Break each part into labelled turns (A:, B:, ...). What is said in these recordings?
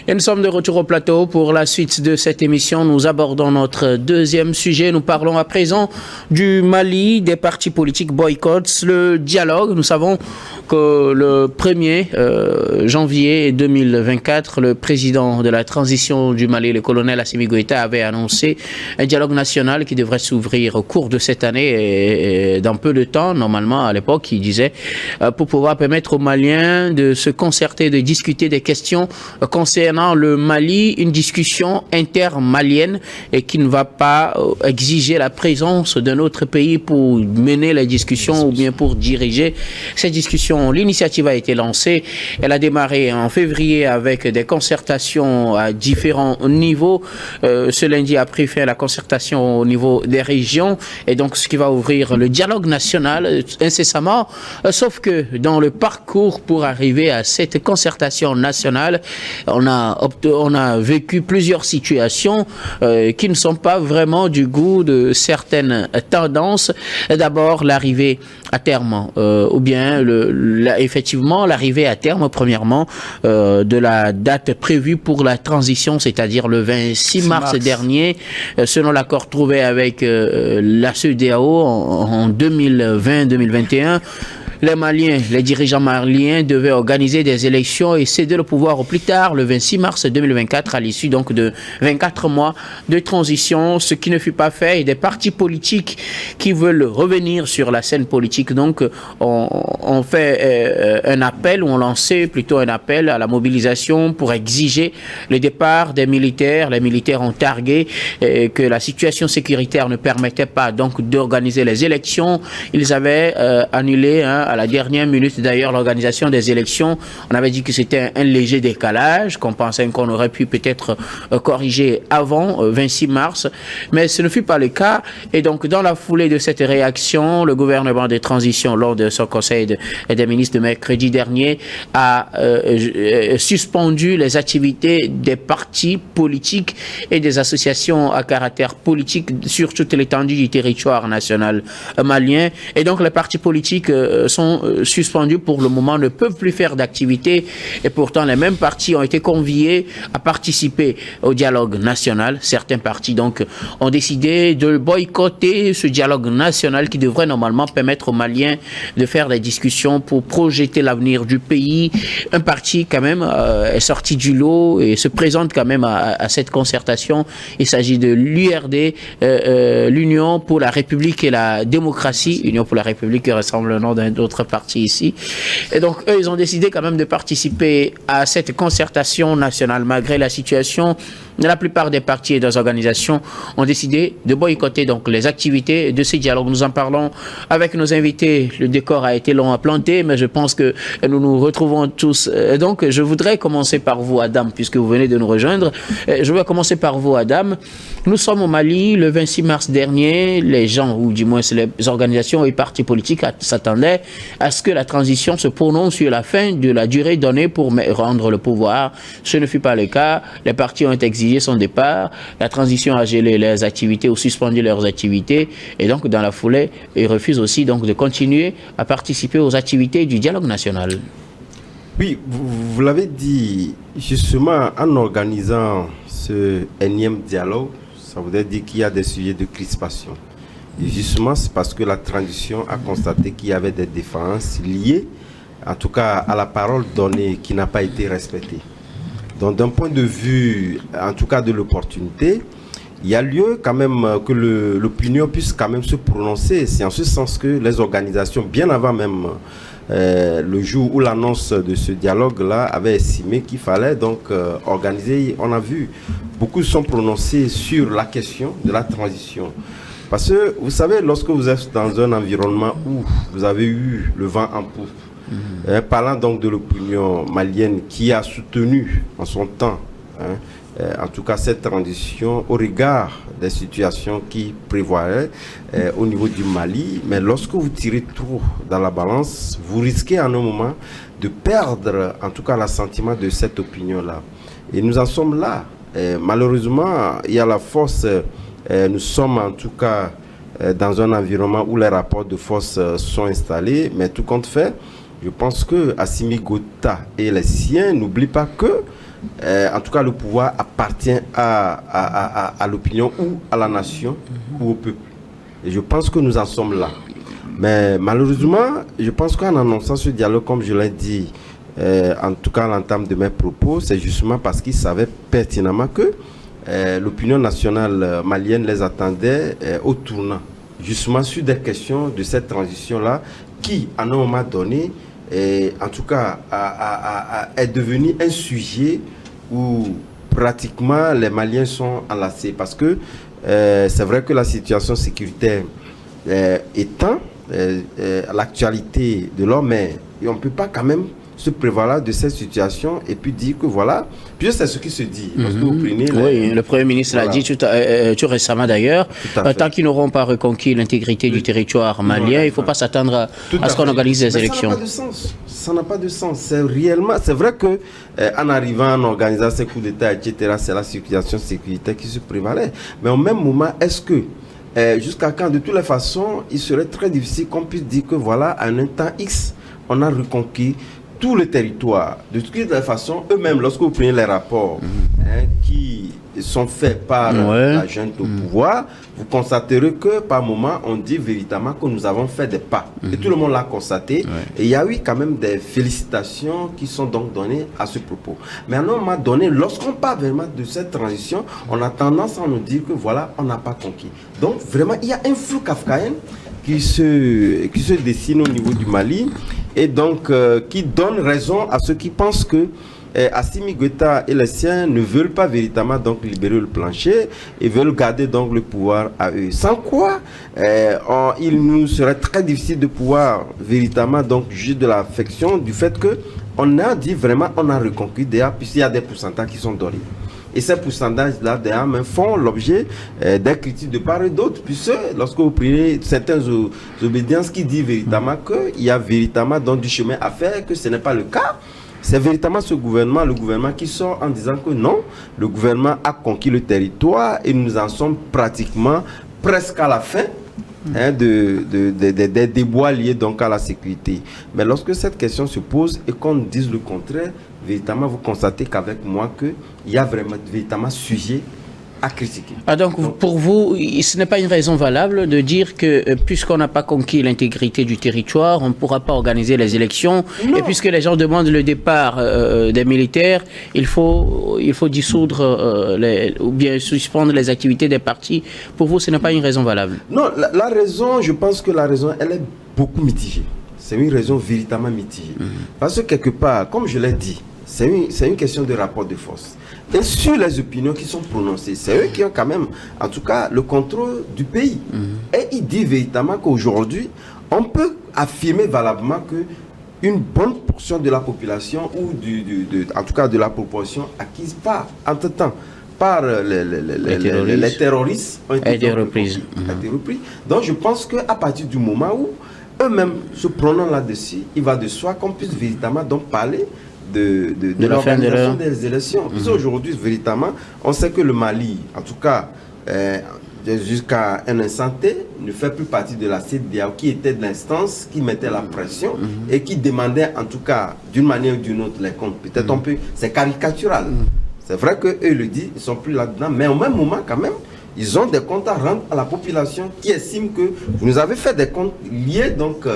A: Et nous sommes de retour au plateau pour la suite de cette émission. Nous abordons notre deuxième sujet. Nous parlons à présent du Mali, des partis politiques boycottent le dialogue. Nous savons que le 1er janvier 2024, le président de la transition du Mali, le colonel Assimi Goïta, avait annoncé un dialogue national qui devrait s'ouvrir au cours de cette année et dans peu de temps. Normalement, à l'époque, il disait, pour pouvoir permettre aux Maliens de se concerter, de discuter des questions concernant le Mali, une discussion intermalienne et qui ne va pas exiger la présence d'un autre pays pour mener les discussions ou bien pour diriger ces discussions. L'initiative a été lancée, elle a démarré en février avec des concertations à différents niveaux. Ce lundi a pris fin à la concertation au niveau des régions et donc ce qui va ouvrir le dialogue national incessamment, sauf que dans le parcours pour arriver à cette concertation nationale, on a vécu plusieurs situations qui ne sont pas vraiment du goût de certaines tendances. D'abord, l'arrivée à terme, ou bien effectivement l'arrivée à terme, premièrement, de la date prévue pour la transition, c'est-à-dire le 26 mars dernier, selon l'accord trouvé avec la CEDEAO en 2020-2021. Les Maliens, les dirigeants maliens devaient organiser des élections et céder le pouvoir au plus tard, le 26 mars 2024, à l'issue donc de 24 mois de transition, ce qui ne fut pas fait. Et des partis politiques qui veulent revenir sur la scène politique, donc on fait un appel, ou on lançait plutôt un appel à la mobilisation pour exiger le départ des militaires. Les militaires ont targué que la situation sécuritaire ne permettait pas donc d'organiser les élections. Ils avaient annulé à la dernière minute d'ailleurs l'organisation des élections. On avait dit que c'était un léger décalage, qu'on pensait qu'on aurait pu peut-être corriger avant 26 mars, mais ce ne fut pas le cas. Et donc dans la foulée de cette réaction, le gouvernement de transition, lors de son conseil des ministres de mercredi dernier, a suspendu les activités des partis politiques et des associations à caractère politique sur toute l'étendue du territoire national malien. Et donc les partis politiques sont suspendus pour le moment, ne peuvent plus faire d'activité, et pourtant les mêmes partis ont été conviés à participer au dialogue national. Certains partis donc ont décidé de boycotter ce dialogue national qui devrait normalement permettre aux Maliens de faire des discussions pour projeter l'avenir du pays. Un parti quand même est sorti du lot et se présente quand même à cette concertation. Il s'agit de l'URD, l'Union pour la République et la démocratie, Union pour la République qui ressemble le nom d'un autre parti ici. Et donc, eux, ils ont décidé quand même de participer à cette concertation nationale, malgré la situation. La plupart des partis et des organisations ont décidé de boycotter donc les activités de ces dialogues. Nous en parlons avec nos invités. Le décor a été long à planter, mais je pense que nous nous retrouvons tous. Donc, je voudrais commencer par vous, Adam, puisque vous venez de nous rejoindre. Je vais commencer par vous, Adam. Nous sommes au Mali le 26 mars dernier. Les gens, ou du moins les organisations et partis politiques s'attendaient à ce que la transition se prononce sur la fin de la durée donnée pour rendre le pouvoir. Ce ne fut pas le cas. Les partis ont exigé son départ. La transition a gelé leurs activités ou suspendu leurs activités. Et donc, dans la foulée, ils refusent aussi donc de continuer à participer aux activités du dialogue national.
B: Oui, vous l'avez dit, justement, en organisant ce énième dialogue, ça voudrait dire qu'il y a des sujets de crispation. Et justement, c'est parce que la transition a constaté qu'il y avait des différences liées, en tout cas à la parole donnée qui n'a pas été respectée. Donc d'un point de vue, en tout cas de l'opportunité, il y a lieu quand même que l'opinion puisse quand même se prononcer. C'est en ce sens que les organisations, bien avant même le jour où l'annonce de ce dialogue-là, avaient estimé qu'il fallait donc organiser. On a vu, beaucoup se sont prononcés sur la question de la transition. Parce que, vous savez, lorsque vous êtes dans un environnement où vous avez eu le vent en poupe, parlant donc de l'opinion malienne qui a soutenu en son temps, en tout cas cette transition au regard des situations qui prévoiraient au niveau du Mali, mais lorsque vous tirez trop dans la balance, vous risquez à un moment de perdre en tout cas l'assentiment de cette opinion-là. Et nous en sommes là. Malheureusement, il y a la force... nous sommes en tout cas dans un environnement où les rapports de force sont installés, mais tout compte fait, je pense que Assimi Goïta et les siens n'oublient pas que en tout cas le pouvoir appartient à l'opinion ou à la nation ou au peuple. Et je pense que nous en sommes là. Mais malheureusement, je pense qu'en annonçant ce dialogue, comme je l'ai dit, en tout cas à l'entame de mes propos, c'est justement parce qu'ils savaient pertinemment que l'opinion nationale malienne les attendait au tournant, justement sur des questions de cette transition-là, qui, à un moment donné, en tout cas, est devenu un sujet où pratiquement les Maliens sont enlacés. Parce que c'est vrai que la situation sécuritaire étant l'actualité de l'homme, mais on ne peut pas quand même se prévaloir de cette situation et puis dire que voilà, puis c'est ce qui se dit. Parce que vous prenez
A: oui, le Premier ministre l'a dit tout récemment d'ailleurs, tant qu'ils n'auront pas reconquis l'intégrité du territoire malien, il ne faut pas s'attendre à ce qu'on organise des élections.
B: Ça n'a pas de sens. Ça n'a pas de sens. C'est réellement, c'est vrai que en arrivant, en organisant ces coups d'État, etc., c'est la situation sécuritaire qui se prévalait. Mais au même moment, est-ce que jusqu'à quand, de toutes les façons, il serait très difficile qu'on puisse dire que voilà, en un temps X, on a reconquis tout le territoire. De toutes les façons, eux-mêmes, lorsque vous prenez les rapports qui sont faits par la junte au pouvoir, vous constaterez que par moment, on dit véritablement que nous avons fait des pas. Et tout le monde l'a constaté. Et il y a eu quand même des félicitations qui sont donc données à ce propos. Mais à un moment donné, lorsqu'on parle vraiment de cette transition, on a tendance à nous dire que voilà, on n'a pas conquis. Donc vraiment, il y a un flou kafkaïen qui se dessine au niveau du Mali et donc qui donne raison à ceux qui pensent que Assimi Goïta et les siens ne veulent pas véritablement donc libérer le plancher et veulent garder donc le pouvoir à eux. Sans quoi, il nous serait très difficile de pouvoir véritablement donc juger de l'affection du fait que on a dit vraiment on a reconquis déjà, puisqu'il y a des pourcentages qui sont donnés. Et ces pourcentages-là, d'ailleurs, font l'objet des critiques de part et d'autre, puisque lorsque vous prenez certaines obédiences qui disent véritablement qu'il y a véritablement donc du chemin à faire, que ce n'est pas le cas, c'est véritablement ce gouvernement, le gouvernement qui sort en disant que non, le gouvernement a conquis le territoire et nous en sommes pratiquement presque à la fin des déboires liés donc à la sécurité. Mais lorsque cette question se pose et qu'on dise le contraire, véritablement vous constatez qu'avec moi qu'il y a vraiment véritablement sujet à critiquer.
A: Donc pour vous, ce n'est pas une raison valable de dire que puisqu'on n'a pas conquis l'intégrité du territoire, on ne pourra pas organiser les élections. Non. Et puisque les gens demandent le départ des militaires, il faut dissoudre ou bien suspendre les activités des partis. Pour vous, ce n'est pas une raison valable?
B: Non, la raison, je pense que la raison, elle est beaucoup mitigée. C'est une raison véritablement mitigée. Parce que quelque part, comme je l'ai dit, c'est une question de rapport de force. Et sur les opinions qui sont prononcées, c'est eux qui ont quand même, en tout cas, le contrôle du pays. Et il dit véritablement qu'aujourd'hui, on peut affirmer valablement qu'une bonne portion de la population, ou en tout cas de la population acquise par, entre-temps, par les terroristes, ont été repris. Donc je pense qu'à partir du moment où eux-mêmes se prononcent là-dessus, il va de soi qu'on puisse véritablement donc parler de l'organisation des élections. Aujourd'hui, véritablement, on sait que le Mali, en tout cas, jusqu'à un instant T, ne fait plus partie de la CEDEAO, qui était de l'instance qui mettait la pression et qui demandait, en tout cas, d'une manière ou d'une autre, les comptes. Peut-être c'est caricatural. C'est vrai qu'eux le disent, ils ne sont plus là-dedans, mais au même moment, quand même, ils ont des comptes à rendre à la population qui estime que vous nous avez fait des comptes liés donc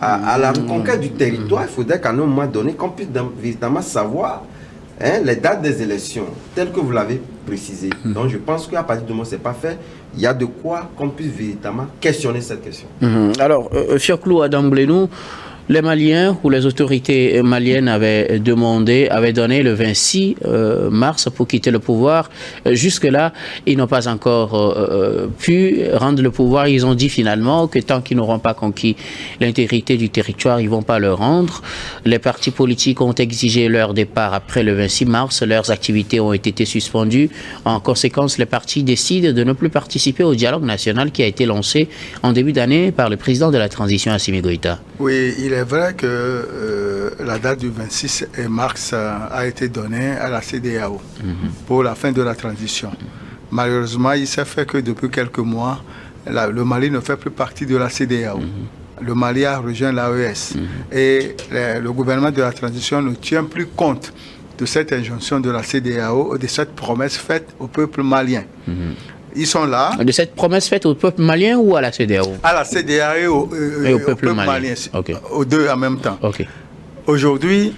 B: à la reconquête du territoire. Il faudrait qu'à un moment donné, qu'on puisse véritablement savoir les dates des élections, telles que vous l'avez précisé. Donc je pense qu'à partir du moment où ce n'est pas fait, il y a de quoi qu'on puisse véritablement questionner cette question.
A: Alors, Fioclou Adam Blenou, les Maliens ou les autorités maliennes avaient donné le 26 mars pour quitter le pouvoir. Jusque-là, ils n'ont pas encore pu rendre le pouvoir. Ils ont dit finalement que tant qu'ils n'auront pas conquis l'intégrité du territoire, ils ne vont pas le rendre. Les partis politiques ont exigé leur départ après le 26 mars. Leurs activités ont été suspendues. En conséquence, les partis décident de ne plus participer au dialogue national qui a été lancé en début d'année par le président de la transition, Assimi Goïta.
C: Oui, il est vrai que la date du 26 mars a été donnée à la CEDEAO pour la fin de la transition. Malheureusement, il s'est fait que depuis quelques mois, le Mali ne fait plus partie de la CEDEAO. Le Mali a rejoint l'AES et le gouvernement de la transition ne tient plus compte de cette injonction de la CEDEAO, de cette promesse faite au peuple malien. Ils sont là.
A: De cette promesse faite au peuple malien ou à la CEDEAO?
C: À la CEDEAO et au peuple malien.
A: Okay.
C: Aux deux en même temps.
A: Okay.
C: Aujourd'hui,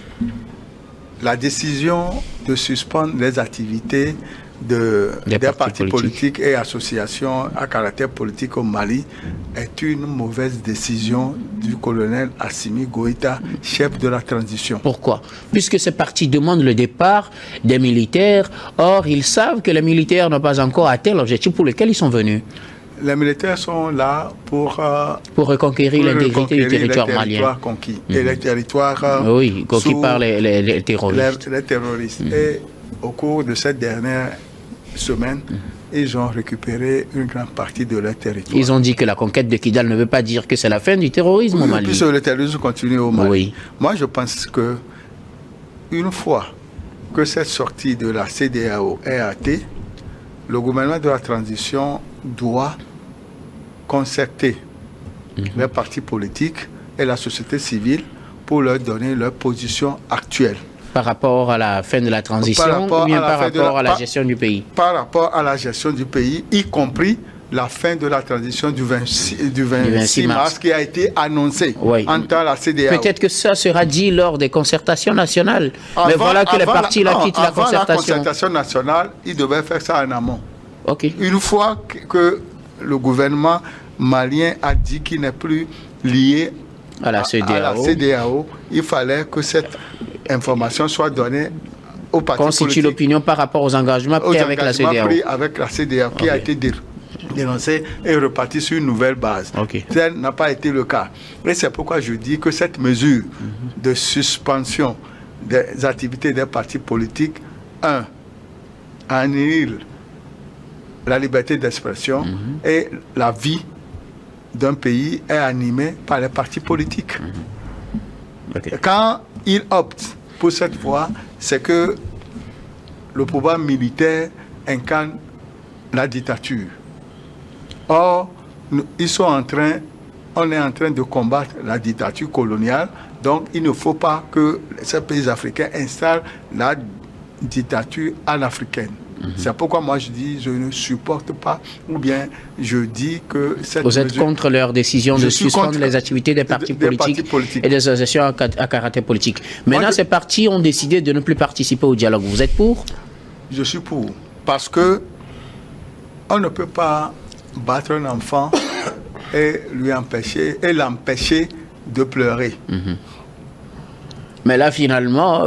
C: la décision de suspendre les activités des partis politiques et associations à caractère politique au Mali est une mauvaise décision du colonel Assimi Goïta, chef de la transition.
A: Pourquoi? Puisque ces partis demandent le départ des militaires, or ils savent que les militaires n'ont pas encore atteint l'objectif pour lequel ils sont venus.
C: Les militaires sont là pour
A: reconquérir l'intégrité du territoire malien.
C: Conquis, et les territoires
A: oui, conquis par les terroristes.
C: Les terroristes. Et au cours de cette dernière semaine, ils ont récupéré une grande partie de leur territoire.
A: Ils ont dit que la conquête de Kidal ne veut pas dire que c'est la fin du terrorisme au Mali.
C: Puisque le terrorisme continue au Mali.
A: Oui.
C: Moi, je pense que une fois que cette sortie de la CEDEAO est hâtée, le gouvernement de la transition doit concerter les partis politiques et la société civile pour leur donner leur position actuelle.
A: Par rapport à la fin de la transition ou bien par rapport à la gestion du pays?
C: Par rapport à la gestion du pays, y compris la fin de la transition du 26 mars qui a été annoncée en temps la CEDEAO.
A: Peut-être que ça sera dit lors des concertations nationales. Mais voilà que les partis quittent la concertation.
C: Avant la concertation nationale, ils devaient faire ça en amont.
A: Okay.
C: Une fois que le gouvernement malien a dit qu'il n'est plus lié à la CEDEAO, il fallait que cette information soit donnée aux partis politiques.
A: Constitue l'opinion par rapport aux engagements pris avec la CEDEAO.
C: Avec la CEDEAO qui a été dénoncé et reparti sur une nouvelle base. Tel n'a pas été le cas. Et c'est pourquoi je dis que cette mesure de suspension des activités des partis politiques, annule la liberté d'expression et la vie d'un pays est animée par les partis politiques. Quand ils optent pour cette voie, c'est que le pouvoir militaire incarne la dictature. Or, on est en train de combattre la dictature coloniale, donc il ne faut pas que ces pays africains installent la dictature africaine. C'est pourquoi moi je dis je ne supporte pas, ou bien je dis que cette
A: Vous êtes contre leur décision de suspendre les activités des partis politiques et des associations à caractère politique. Maintenant, ces partis ont décidé de ne plus participer au dialogue. Vous êtes pour?
C: Je suis pour. Parce que on ne peut pas battre un enfant et l'empêcher de pleurer.
A: Mais là, finalement,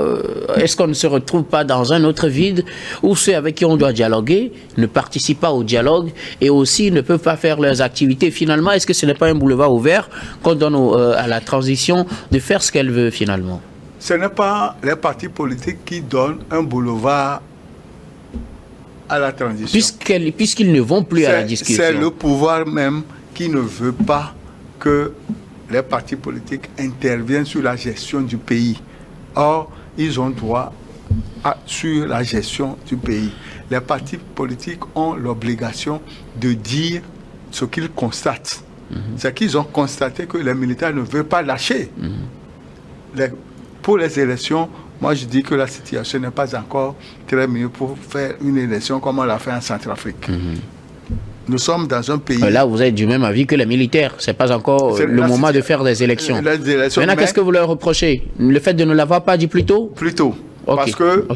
A: est-ce qu'on ne se retrouve pas dans un autre vide où ceux avec qui on doit dialoguer ne participent pas au dialogue et aussi ne peuvent pas faire leurs activités? Finalement, est-ce que ce n'est pas un boulevard ouvert qu'on donne à la transition de faire ce qu'elle veut finalement?
C: Ce n'est pas les partis politiques qui donnent un boulevard à la transition.
A: Puisqu'ils ne vont plus à la discussion.
C: C'est le pouvoir même qui ne veut pas que les partis politiques interviennent sur la gestion du pays. Or, ils ont droit sur la gestion du pays. Les partis politiques ont l'obligation de dire ce qu'ils constatent. C'est qu'ils ont constaté que les militaires ne veulent pas lâcher. Pour les élections, moi je dis que la situation n'est pas encore très mieux pour faire une élection comme on l'a fait en Centrafrique. Nous sommes dans un pays...
A: Là, vous êtes du même avis que les militaires. Ce n'est pas encore le moment de faire des élections. Maintenant, qu'est-ce que vous leur reprochez? Le fait de ne l'avoir pas dit plus tôt?
C: Plus tôt. Parce que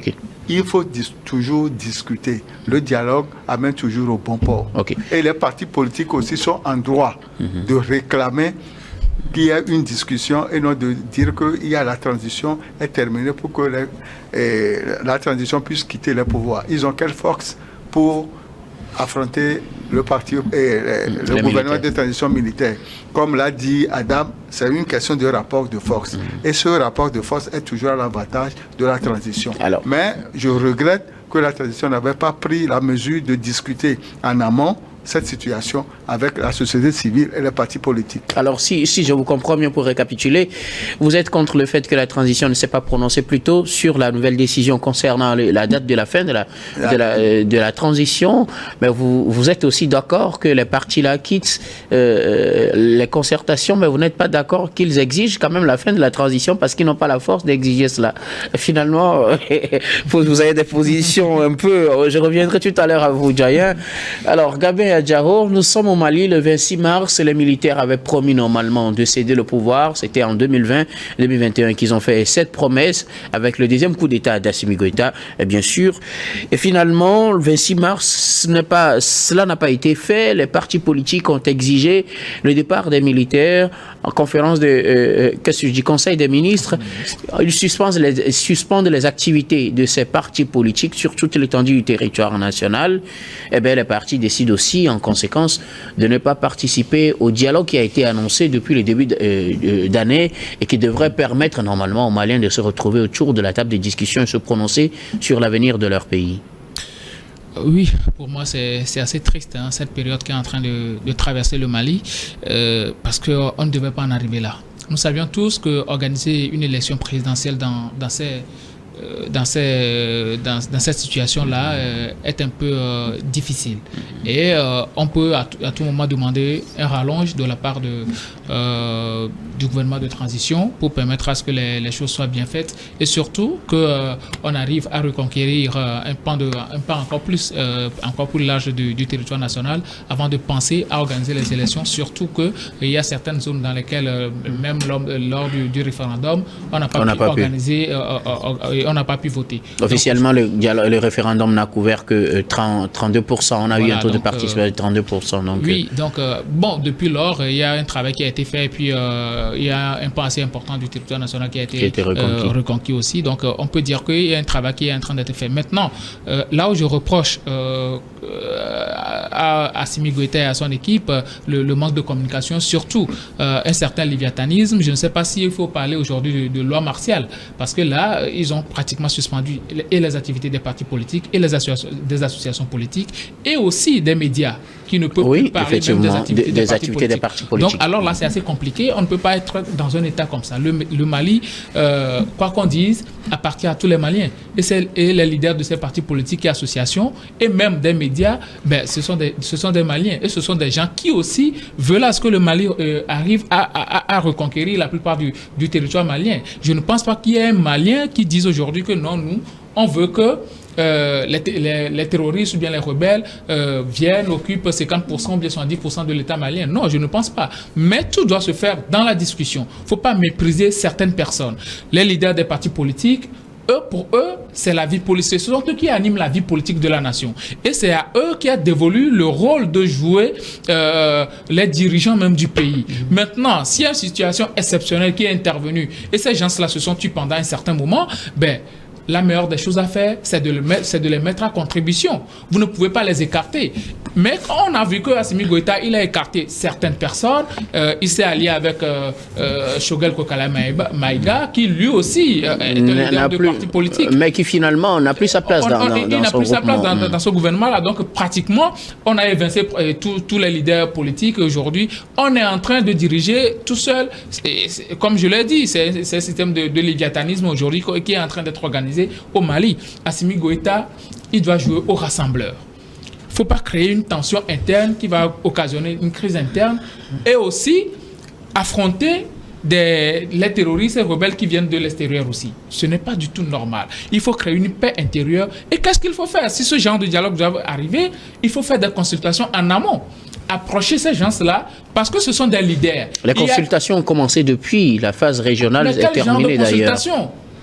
C: il faut toujours discuter. Le dialogue amène toujours au bon port. Et les partis politiques aussi sont en droit de réclamer qu'il y ait une discussion et non de dire que la transition est terminée pour que la transition puisse quitter le pouvoir. Ils ont quelle force pour affronter le parti et le gouvernement de transition militaire? Comme l'a dit Adam, c'est une question de rapport de force. Et ce rapport de force est toujours à l'avantage de la transition. Mais je regrette que la transition n'avait pas pris la mesure de discuter en amont cette situation avec la société civile et les partis politiques.
A: Alors, si je vous comprends bien, pour récapituler, vous êtes contre le fait que la transition ne s'est pas prononcée plutôt sur la nouvelle décision concernant la date de la fin de la transition, mais vous êtes aussi d'accord que les partis-là quittent les concertations, mais vous n'êtes pas d'accord qu'ils exigent quand même la fin de la transition parce qu'ils n'ont pas la force d'exiger cela. Finalement, vous avez des positions un peu... Je reviendrai tout à l'heure à vous, Jayen. Alors, Gabin Adjaro, nous sommes au Mali le 26 mars. Les militaires avaient promis normalement de céder le pouvoir. C'était en 2020-2021 qu'ils ont fait cette promesse avec le deuxième coup d'État d'Assimi Goïta, bien sûr. Et finalement, le 26 mars, cela n'a pas été fait. Les partis politiques ont exigé le départ des militaires en conférence Conseil des ministres. Ils suspendent les activités de ces partis politiques sur toute l'étendue du territoire national. Eh bien, les partis décident aussi, en conséquence, de ne pas participer au dialogue qui a été annoncé depuis le début d'année et qui devrait permettre normalement aux Maliens de se retrouver autour de la table des discussions et se prononcer sur l'avenir de leur pays.
D: Oui, pour moi c'est assez triste, hein, cette période qui est en train de traverser le Mali, parce qu'on ne devait pas en arriver là. Nous savions tous qu'organiser une élection présidentielle dans cette situation-là est un peu difficile. Et on peut à tout moment demander un rallonge de la part du gouvernement de transition pour permettre à ce que les choses soient bien faites et surtout qu'on arrive à reconquérir un pan encore plus large du territoire national avant de penser à organiser les élections, surtout qu'il y a certaines zones dans lesquelles, même lors du référendum, on n'a pas pu organiser, on n'a pas pu voter.
A: Officiellement, le référendum n'a couvert que 32%. On a eu un taux de participation de 32%. Donc,
D: oui, donc depuis lors, il y a un travail qui a été fait et puis il y a un pan assez important du territoire national qui a été reconquis aussi. Donc on peut dire qu'il y a un travail qui est en train d'être fait. Maintenant, là où je reproche à Assimi Goïta et à son équipe le manque de communication, surtout un certain léviathanisme. Je ne sais pas s'il faut parler aujourd'hui de loi martiale, parce que là, ils ont pratiquement suspendu et les activités des partis politiques et des associations politiques et aussi des médias qui ne peuvent plus parler même des activités des partis politiques. Donc alors là, c'est assez compliqué. On ne peut pas être dans un état comme ça. Le Mali, quoi qu'on dise, appartient à tous les Maliens. Et les leaders de ces partis politiques et associations, et même des médias, ce sont des Maliens. Et ce sont des gens qui aussi veulent à ce que le Mali arrive à reconquérir la plupart du territoire malien. Je ne pense pas qu'il y ait un Malien qui dise aujourd'hui que non, nous, on veut que les terroristes ou bien les rebelles viennent, occupent 50% ou bien 70% de l'État malien. Non, je ne pense pas. Mais tout doit se faire dans la discussion. Il ne faut pas mépriser certaines personnes. Les leaders des partis politiques, pour eux, c'est la vie politique. Ce sont eux qui animent la vie politique de la nation. Et c'est à eux qui a dévolu le rôle de jouer les dirigeants même du pays. Maintenant, s'il y a une situation exceptionnelle qui est intervenue et ces gens-là se sont tués pendant un certain moment, la meilleure des choses à faire, c'est de les mettre à contribution. Vous ne pouvez pas les écarter. Mais on a vu que Assimi Goïta, il a écarté certaines personnes. Il s'est allié avec Choguel Kokala Maïga, qui lui aussi est un leader de parti politique.
A: Mais qui finalement n'a plus sa place
D: dans ce gouvernement-là. Donc pratiquement, on a évincé tous les leaders politiques. Aujourd'hui, on est en train de diriger tout seul. Comme je l'ai dit, c'est un système de léviathanisme aujourd'hui qui est en train d'être organisé au Mali. Assimi Goïta, il doit jouer au rassembleur. Il ne faut pas créer une tension interne qui va occasionner une crise interne et aussi affronter les terroristes et rebelles qui viennent de l'extérieur aussi. Ce n'est pas du tout normal. Il faut créer une paix intérieure. Et qu'est-ce qu'il faut faire? Si ce genre de dialogue doit arriver, il faut faire des consultations en amont. Approcher ces gens-là parce que ce sont des leaders.
A: Les consultations ont commencé depuis la phase régionale est terminée d'ailleurs.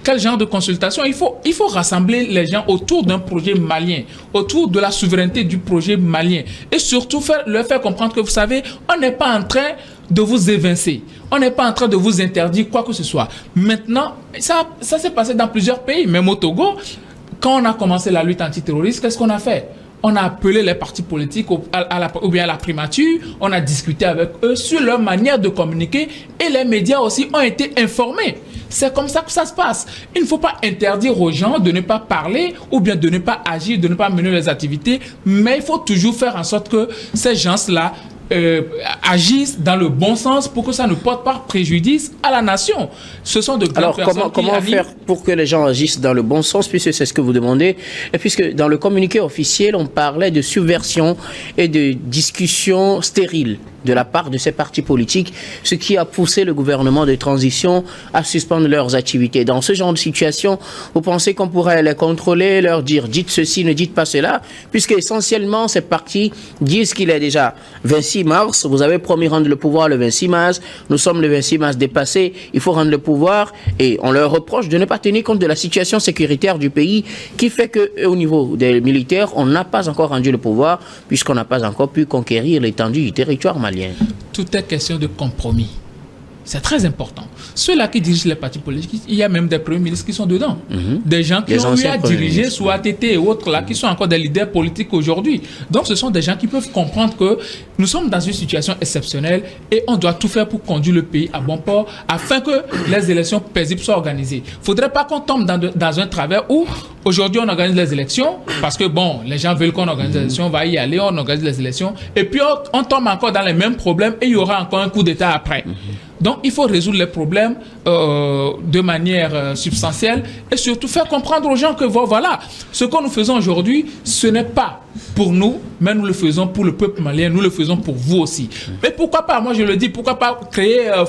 D: Quel genre de consultation? Il faut rassembler les gens autour d'un projet malien, autour de la souveraineté du projet malien. Et surtout leur faire comprendre que, vous savez, on n'est pas en train de vous évincer. On n'est pas en train de vous interdire quoi que ce soit. Maintenant, ça s'est passé dans plusieurs pays, même au Togo. quand on a commencé la lutte antiterroriste, qu'est-ce qu'on a fait? On a appelé les partis politiques ou bien à la primature, on a discuté avec eux sur leur manière de communiquer et les médias aussi ont été informés. C'est comme ça que ça se passe. Il ne faut pas interdire aux gens de ne pas parler ou bien de ne pas agir, de ne pas mener les activités, mais il faut toujours faire en sorte que ces gens-là agissent dans le bon sens pour que ça ne porte pas préjudice à la nation. Ce sont de grandes personnes.
A: Alors, comment faire pour que les gens agissent dans le bon sens, puisque c'est ce que vous demandez, et puisque dans le communiqué officiel, on parlait de subversion et de discussion stérile de la part de ces partis politiques, ce qui a poussé le gouvernement de transition à suspendre leurs activités. Dans ce genre de situation, vous pensez qu'on pourrait les contrôler, leur dire « dites ceci, ne dites pas cela », puisque essentiellement ces partis disent qu'il est déjà 26 mars, vous avez promis rendre le pouvoir le 26 mars, nous sommes le 26 mars dépassé, il faut rendre le pouvoir, et on leur reproche de ne pas tenir compte de la situation sécuritaire du pays, qui fait qu'au niveau des militaires, on n'a pas encore rendu le pouvoir, puisqu'on n'a pas encore pu conquérir l'étendue du territoire malien.
D: Tout est question de compromis. C'est très important. Ceux-là qui dirigent les partis politiques, il y a même des premiers ministres qui sont dedans. Des gens qui ont eu à diriger sous ATT et autres, là, qui sont encore des leaders politiques aujourd'hui. Donc, ce sont des gens qui peuvent comprendre que nous sommes dans une situation exceptionnelle et on doit tout faire pour conduire le pays à bon port afin que les élections paisibles soient organisées. Il ne faudrait pas qu'on tombe dans un travers où aujourd'hui on organise les élections parce que bon, les gens veulent qu'on organise les élections, on va y aller, on organise les élections et puis on tombe encore dans les mêmes problèmes et il y aura encore un coup d'État après. Donc, il faut résoudre les problèmes de manière substantielle et surtout faire comprendre aux gens que voilà, ce que nous faisons aujourd'hui, ce n'est pas pour nous, mais nous le faisons pour le peuple malien, nous le faisons pour vous aussi. Mais pourquoi pas, moi je le dis, pourquoi pas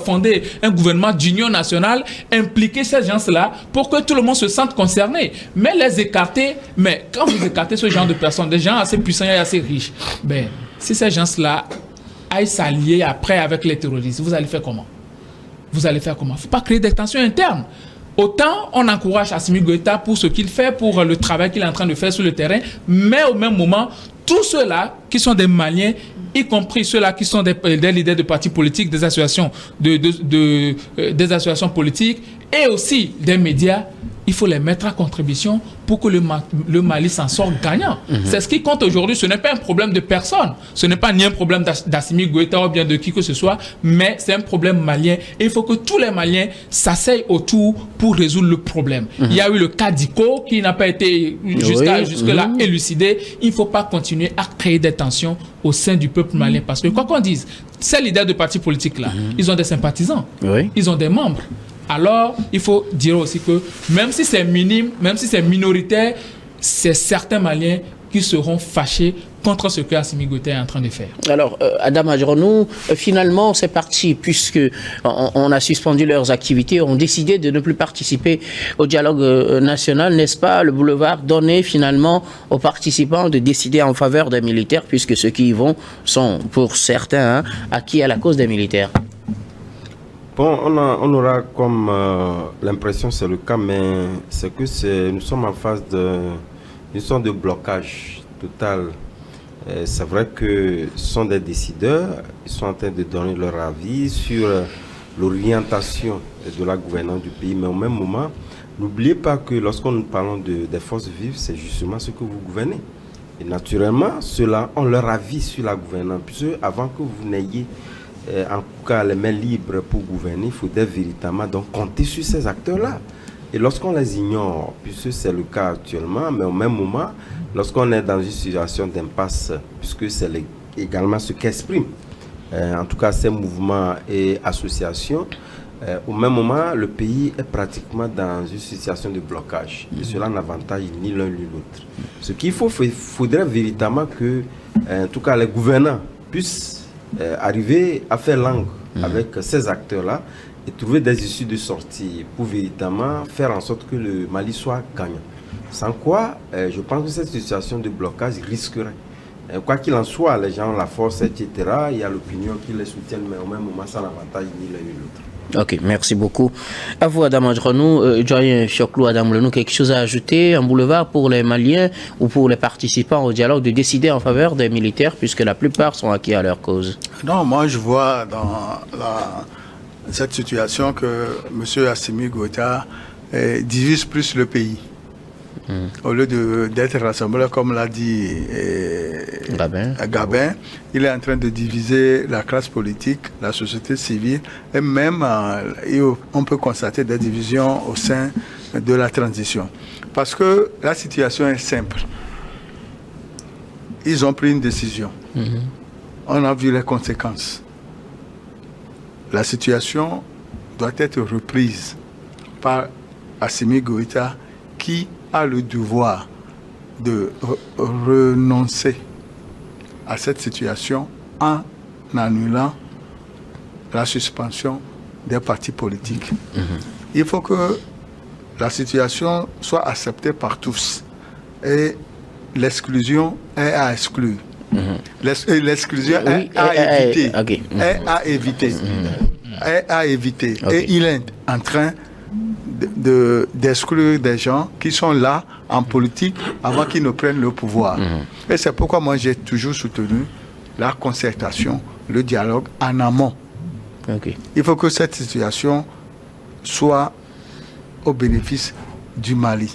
D: fonder un gouvernement d'union nationale, impliquer ces gens-là pour que tout le monde se sente concerné, mais les écarter. Mais quand vous écartez ce genre de personnes, des gens assez puissants et assez riches, ben, si ces gens-là aillent s'allier après avec les terroristes, vous allez faire comment? Vous allez faire comment? Il ne faut pas créer des tensions internes. Autant on encourage Assimi Goïta pour ce qu'il fait, pour le travail qu'il est en train de faire sur le terrain, mais au même moment, tous ceux-là qui sont des Maliens, y compris ceux-là qui sont des leaders de partis politiques, des associations, des associations politiques et aussi des médias, il faut les mettre à contribution pour que le Mali s'en sorte gagnant. C'est ce qui compte aujourd'hui. Ce n'est pas un problème de personne. Ce n'est pas ni un problème d'Assimi Goïta ou bien de qui que ce soit, mais c'est un problème malien. Et il faut que tous les Maliens s'asseyent autour pour résoudre le problème. Il y a eu le cas d'ICO qui n'a pas été jusque-là élucidé. Il ne faut pas continuer à créer des tensions au sein du peuple malien. Parce que quoi qu'on dise, ces leaders de partis politiques-là, ils ont des sympathisants. Ils ont des membres. Alors, il faut dire aussi que même si c'est minime, même si c'est minoritaire, c'est certains Maliens qui seront fâchés contre ce que Assimi Goïta est en train de faire. Alors,
A: Adam Adjronou, finalement, ces partis, puisque on a suspendu leurs activités, ont décidé de ne plus participer au dialogue national, n'est-ce pas? Le boulevard donné finalement aux participants de décider en faveur des militaires, puisque ceux qui y vont sont, pour certains, acquis à la cause des militaires.
B: Bon, on aura comme l'impression, c'est le cas, mais c'est que nous sommes en phase d'une sorte de blocage total. C'est vrai que ce sont des décideurs, ils sont en train de donner leur avis sur l'orientation de la gouvernance du pays, mais au même moment, n'oubliez pas que lorsqu'on nous parlons des forces vives, c'est justement ce que vous gouvernez. Et naturellement, ceux-là ont leur avis sur la gouvernance, puisque avant que vous n'ayez en tout cas les mains libres pour gouverner, il faudrait véritablement donc compter sur ces acteurs-là. Et lorsqu'on les ignore, puisque c'est le cas actuellement, mais au même moment, lorsqu'on est dans une situation d'impasse, puisque c'est également ce qu'expriment, en tout cas ces mouvements et associations, au même moment, le pays est pratiquement dans une situation de blocage. Et cela n'avantage ni l'un ni l'autre. Ce qu'il faudrait véritablement que, en tout cas, les gouvernants puissent arriver à faire langue avec ces acteurs-là et trouver des issues de sortie pour véritablement faire en sorte que le Mali soit gagnant. Sans quoi, je pense que cette situation de blocage risquerait. Quoi qu'il en soit, les gens ont la force, etc. Il y a l'opinion qui les soutient, mais au même moment, ça n'avantage ni l'un ni l'autre.
A: Ok, merci beaucoup. À vous, Adam Adjronou. Joyen Choclou, Adam Lenou, quelque chose à ajouter en boulevard pour les Maliens ou pour les participants au dialogue de décider en faveur des militaires, puisque la plupart sont acquis à leur cause?
C: Non, moi je vois dans cette situation que M. Assimi Goïta divise plus le pays. Au lieu d'être rassembleur, comme l'a dit Gabin, il est en train de diviser la classe politique, la société civile, et même on peut constater des divisions au sein de la transition. Parce que la situation est simple. Ils ont pris une décision. On a vu les conséquences. La situation doit être reprise par Assimi Goïta, qui a le devoir de renoncer à cette situation en annulant la suspension des partis politiques. Il faut que la situation soit acceptée par tous et l'exclusion est à exclure. L'exclusion est à éviter. Est à éviter. Est à éviter. Et il est en train d'exclure des gens qui sont là en politique avant qu'ils ne prennent le pouvoir. Et c'est pourquoi moi j'ai toujours soutenu la concertation, le dialogue en amont. Il faut que cette situation soit au bénéfice du Mali.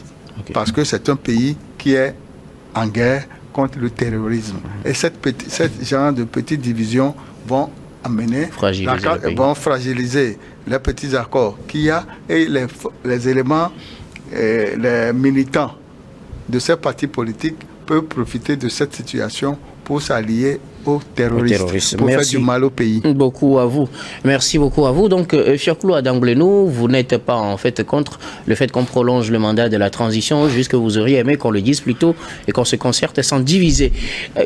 C: Parce que c'est un pays qui est en guerre contre le terrorisme. Et cette genre de petites divisions vont amener, vont fragiliser les petits accords qu'il y a et les éléments, les militants de ces partis politiques peuvent profiter de cette situation pour s'allier aux terroristes, pour faire du mal au pays.
A: Beaucoup à vous. Merci beaucoup à vous. Donc, Fioclou Adamblenou, vous n'êtes pas en fait contre le fait qu'on prolonge le mandat de la transition, juste que vous auriez aimé qu'on le dise plus tôt et qu'on se concerte sans diviser.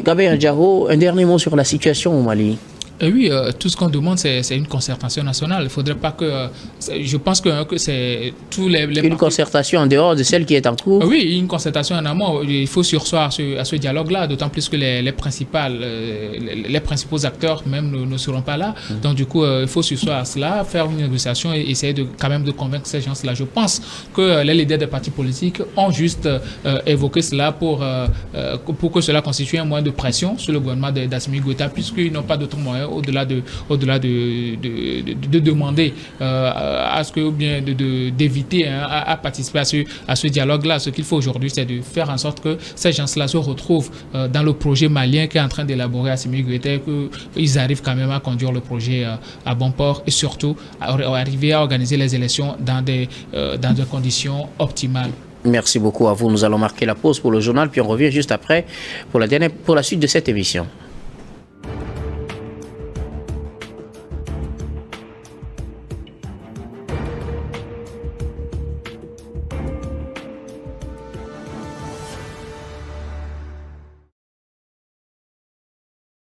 A: Gabin Diarro, un dernier mot sur la situation au Mali.
D: Oui, tout ce qu'on demande, c'est une concertation nationale. Il ne faudrait pas que... Je pense que c'est tous les
A: une concertation en dehors de celle qui est en cours.
D: Oui, une concertation en amont. Il faut sursoir à ce dialogue-là, d'autant plus que les principaux acteurs même ne seront pas là. Donc du coup, il faut sursoir à cela, faire une négociation et essayer quand même de convaincre ces gens-là. Je pense que les leaders des partis politiques ont juste évoqué cela pour que cela constitue un moyen de pression sur le gouvernement d'Assimi Goïta, puisqu'ils n'ont pas d'autre moyen au-delà de demander à ce que, ou bien d'éviter à participer à ce dialogue-là. Ce qu'il faut aujourd'hui, c'est de faire en sorte que ces gens-là se retrouvent dans le projet malien qui est en train d'élaborer Assimi Goïta, qu'ils arrivent quand même à conduire le projet à bon port et surtout à arriver à organiser les élections dans des conditions optimales.
A: Merci beaucoup à vous. Nous allons marquer la pause pour le journal, puis on revient juste après pour la suite de cette émission.